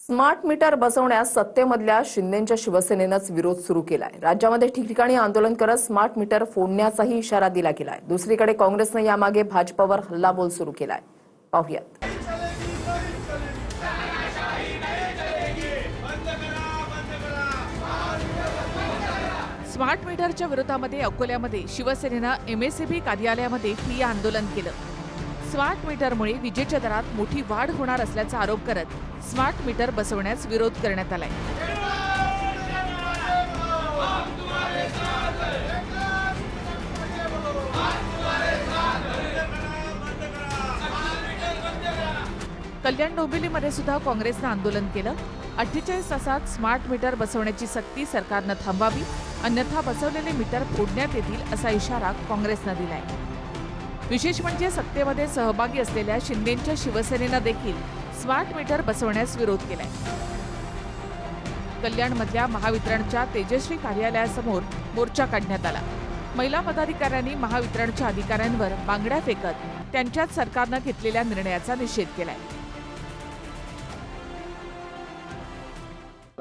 Smart meter बसवण्यास सत्तेमधल्या शिंदेच्या शिवसेनेनंच विरोध सुरू केलाय। राज्यामध्ये ठिकठिकाणी आंदोलन करत स्मार्ट मीटर फोडण्याचाही इशारा दिला गेलाय। दुसरीकडे काँग्रेसने यामागे भाजपवर हल्लाबोल सुरू केलाय। पाहूयात। स्मार्ट मीटरच्या विरोधामध्ये अकोल्यामध्ये शिवसेनेनं एमएसईबी कार्यालयामध्ये ठिय्या आंदोलन केलं। स्मार्ट मीटरमुळे विजेच्या दरात मोठी वाढ होणार असल्याचा आरोप करत स्मार्ट मीटर बसवण्यास विरोध करण्यात आलाय। कल्याण डोंबिवलीमध्ये सुद्धा काँग्रेसनं आंदोलन केलं। 48 तासात स्मार्ट मीटर बसवण्याची सक्ती सरकारनं थांबवावी, अन्यथा बसवलेले मीटर फोडण्यात येतील असा इशारा काँग्रेसनं दिलाय। विशेष म्हणजे सत्तेमध्ये सहभागी असलेल्या शिंदेच्या शिवसेनेनं देखील स्मार्ट मीटर बसवण्यास विरोध केलाय। कल्याणमधल्या महावितरणच्या तेजश्री कार्यालयासमोर मोर्चा काढण्यात आला। महिला पदाधिकाऱ्यांनी महावितरणच्या अधिकाऱ्यांवर बांगड्या फेकत त्यांच्याच सरकारनं घेतलेल्या निर्णयाचा निषेध केलाय।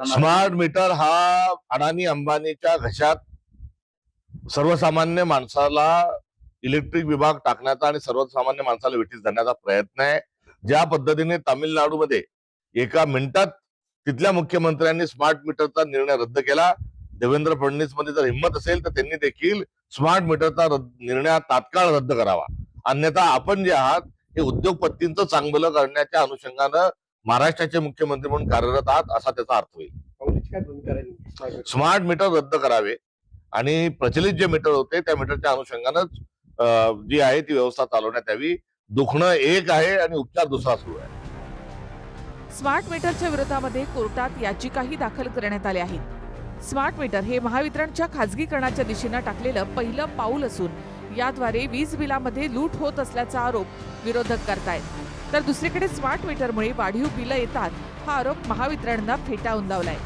स्मार्ट मीटर हा अडाणी अंबानीच्या घशात सर्वसामान्य माणसाला इलेक्ट्रिक विभाग टाकण्याचा आणि सर्वसामान्य माणसाला वेठीस धरण्याचा प्रयत्न आहे। ज्या पद्धतीने तामिळनाडूमध्ये एका मिनिटात तिथल्या मुख्यमंत्र्यांनी स्मार्ट मीटरचा निर्णय रद्द केला, देवेंद्र फडणवीस मध्ये जर हिंमत असेल तर त्यांनी देखील स्मार्ट मीटरचा निर्णय तात्काळ रद्द करावा, अन्यथा आपण जे आहात हे उद्योगपतींचं चांगलं करण्याच्या अनुषंगानं महाराष्ट्राचे मुख्यमंत्री म्हणून कार्यरत आहात असा त्याचा अर्थ होईल। स्मार्ट मीटर रद्द करावे आणि प्रचलित जे मीटर होते त्या मीटरच्या अनुषंगानंच जी आहे ती व्यवस्था चालवण्यात यावी। दुखणं एक आहे आणि उपचार दुसरा सुरू आहे। स्मार्ट मीटरच्या विरोधामध्ये कोर्टात याचिकाही दाखल करण्यात आल्या आहेत। स्मार्ट मीटर हे महावितरणच्या खासगीकरणाच्या दिशेनं टाकलेलं पहिलं पाऊल असून याद्वारे वीज बिलामध्ये लूट होत असल्याचा आरोप विरोधक करतायत। तर दुसरीकडे स्मार्ट मीटरमुळे वाढीव बिलं येतात हा आरोप महावितरणनं फेटाळून लावलाय।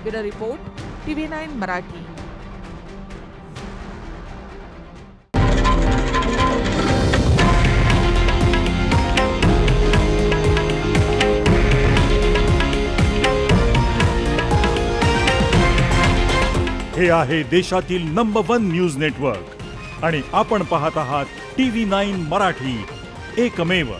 Bureau report TV9 Marathi. हे आहे देशातील नंबर 1 न्यूज नेटवर्क आणि आपण पाहत आहात TV9 मराठी, एकमेव।